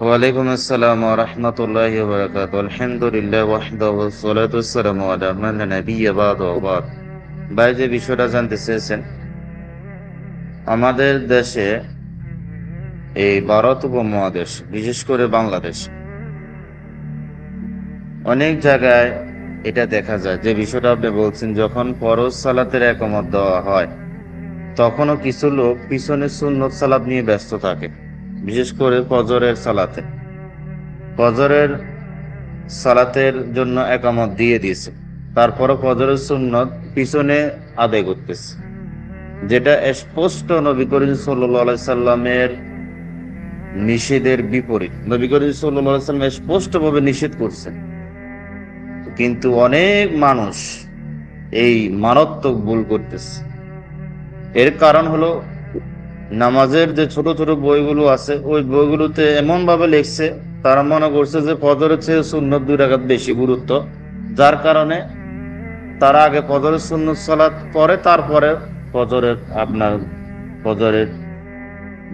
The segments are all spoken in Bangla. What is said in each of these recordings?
ওয়ালাইকুম আসসালাম ওয়া রাহমাতুল্লাহি ওয়া বারাকাতুহু। আলহামদুলিল্লাহ ওয়াহদাহু ওয়াসসালাতু ওয়াসসালামু আলা মান লা নাবিয়্যা বা'দা ওয়া বা'দ। ভাই যে বিষয়টা জানতে চেয়েছেন, আমাদের দেশে এই ভারত উপমহাদেশ বিশেষ করে বাংলাদেশ অনেক জায়গায় এটা দেখা যায় যে বিষয়টা আপনি বলছেন, যখন ফরজ সালাতের একামত দেওয়া হয় তখনও কিছু লোক পিছনে সুন্নত সালাত নিয়ে ব্যস্ত থাকে। বিশেষ করে ফজরের সালাতে, ফজরের সালাতের জন্য একামত দিয়ে দিয়েছে, তারপরও ফজরের সুন্নত পিছনে আদায় করতেছে, যেটা স্পষ্ট নবী করিম সাল্লাল্লাহু আলাইহি সাল্লামের নিষেধের বিপরীত। নবী করিম সাল্লাল্লাহু আলাইহি সাল্লাম স্পষ্টভাবে নিষেধ করছেন, কিন্তু অনেক মানুষ এই মারাত্মক ভুল করতেছে। এর কারণ হলো, নামাজের যে ছোট ছোট বইগুলো আছে ওই বইগুলোতে এমন ভাবে লিখছে, তারা মনে করছে যে ফজরের চেয়ে সুন্নত 2 রাকাত বেশি গুরুত্ব, যার কারণে তারা আগে ফজরের সুন্নত সালাত পড়ে, তারপরে ফজরের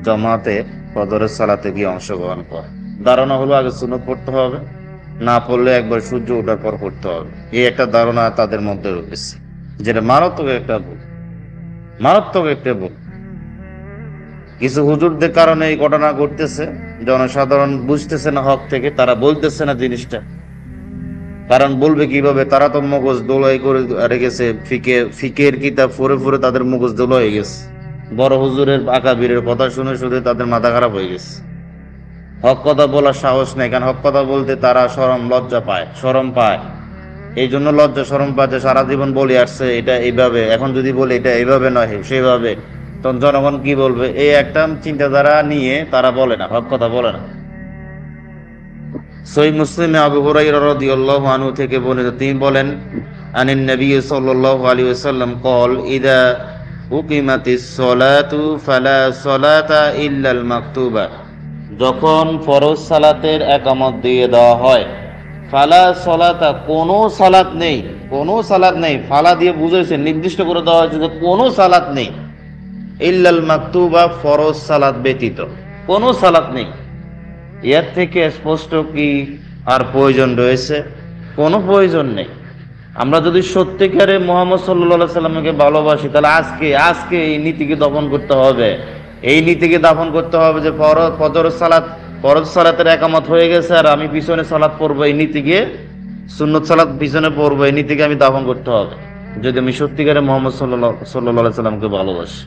জামাতে ফজরের সালাতে গিয়ে অংশগ্রহণ করে। ধারণা হলো আগে সুন্নত পড়তে হবে, না পড়লে একবার সূর্য ওঠার পর পড়তে হবে। এই একটা ধারণা তাদের মধ্যে রয়েছে, যেটা মারাত্মক একটা ভুল, মারাত্মক একটা ভুল। কিছু হুজুরদের কারণে এই ঘটনা ঘটতেছে, জনসাধারণ বুঝতেছে না হক থেকে, তারা বলতেছে না জিনিসটা। কারণ বলবে কিভাবে? তারা তো মগজ দোলাই করে রেখেছে, ফিকের কিতাব পড়ে পড়ে তাদের মগজ দোলা হয়ে গেছে। বড় হুজুরের আকাবিরের কথা শুনে শুনে তাদের মাথা খারাপ হয়ে গেছে। হক কথা বলার সাহস নেই, কারণ হক কথা বলতে তারা লজ্জা পায়, শরম পায়। এই জন্য লজ্জা শরম পাচ্ছে, সারা জীবন বলে আসছে এটা এইভাবে, এখন যদি বলে এটা এইভাবে নয় সেইভাবে, তখন জনগণ কি বলবে? এই একটা চিন্তাধারা নিয়ে তারা বলে না, হক কথা বলে না। সহিহ মুসলিমে আবু হুরায়রা রাদিয়াল্লাহু আনহু থেকে বর্ণিত, তিনি বলেন, আনিন নবী সাল্লাল্লাহু আলাইহি ওয়াসাল্লাম قال ইদা উকিমাতিস সালাতু ফালা সালাতা ইল্লাল মাকতুবা। যখন ফরজ সালাতের একামত দিয়ে দেওয়া হয়, ফালা সালাতা, কোনো সালাত নেই, কোনো সালাত নেই। ফালা দিয়ে বুঝাইছে, নির্দিষ্ট করে দেওয়া হয়েছে যে কোনো সালাত নেই, ইল্লাল মাকতুবা, ফরজ সালাত ব্যতীত কোনো সালাত নেই। এর থেকে স্পষ্ট কি আর প্রয়োজন রয়েছে? কোনো প্রয়োজন নেই। আমরা যদি সত্যিকারে মুহাম্মদ সাল্লাল্লাহু আলাইহি সাল্লামকে ভালোবাসি, তাহলে আজকে এই নীতিকে দমন করতে হবে। এই নীতিকে দাফন করতে হবে যে ফরজ সালাতের একামত হয়ে গেছে আর আমি পিছনে সালাত পড়বো, এই নীতিকে, সুন্নত সালাত পিছনে পড়বো, এই নীতিকে আমি দাফন করতে হবে, যদি আমি সত্যিকারে মুহাম্মদ সাল্লাল্লাহু আলাইহি সাল্লামকে ভালোবাসি।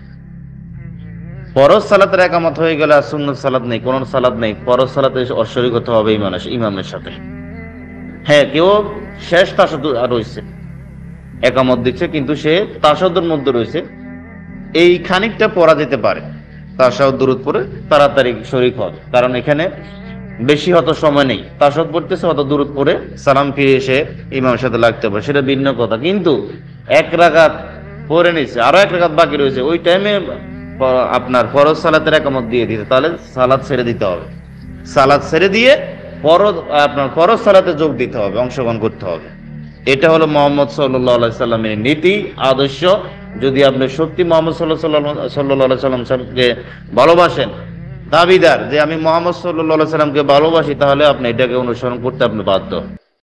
ফরজ সালাতের একামত হয়ে গেলে আর সুন্নত সালাত নেই, কোন সালাত নেই। ফরজ সালাতে অশরিক হতে হবে ইমামের সাথে। হ্যাঁ, কেউ শেষ তাশাহুদ রয়েছে, একামত দিচ্ছে কিন্তু সে তাশাহুদের মধ্যে রয়েছে, এই খানিকটা পড়া যেতে পারে, তাশাহুদ দুরূদ পড়ে তাড়াতাড়ি শরীক হবে, কারণ এখানে বেশি হত সময় নেই। তাশাহুদ পড়তেছে, হত দুরূদ পড়ে সালাম ফিরে এসে ইমামের সাথে লাগতে পারে, সেটা ভিন্ন কথা। কিন্তু 1 রাকাত পড়ে নিচ্ছে, আরো 1 রাকাত বাকি রয়েছে, ওই টাইমে আপনার ফরজ সালাতের একামত দিয়ে দিতে, তাহলে সালাত ছেড়ে দিতে হবে। সালাত ছেড়ে দিয়ে ফরজ সালাতে যোগ দিতে হবে, অংশগ্রহণ করতে হবে। এটা হলো মুহাম্মদ সাল্লাল্লাহু আলাইহি সাল্লামের নীতি, আদর্শ। যদি আপনি সত্যি মুহাম্মদ সাল্লাল্লাহু আলাইহি সাল্লামকে ভালোবাসেন, দাবিদার যে আমি মুহাম্মদ সাল্লাল্লাহু আলাইহি সাল্লামকে ভালোবাসি, তাহলে আপনি এটাকে অনুসরণ করতে আপনি বাধ্য।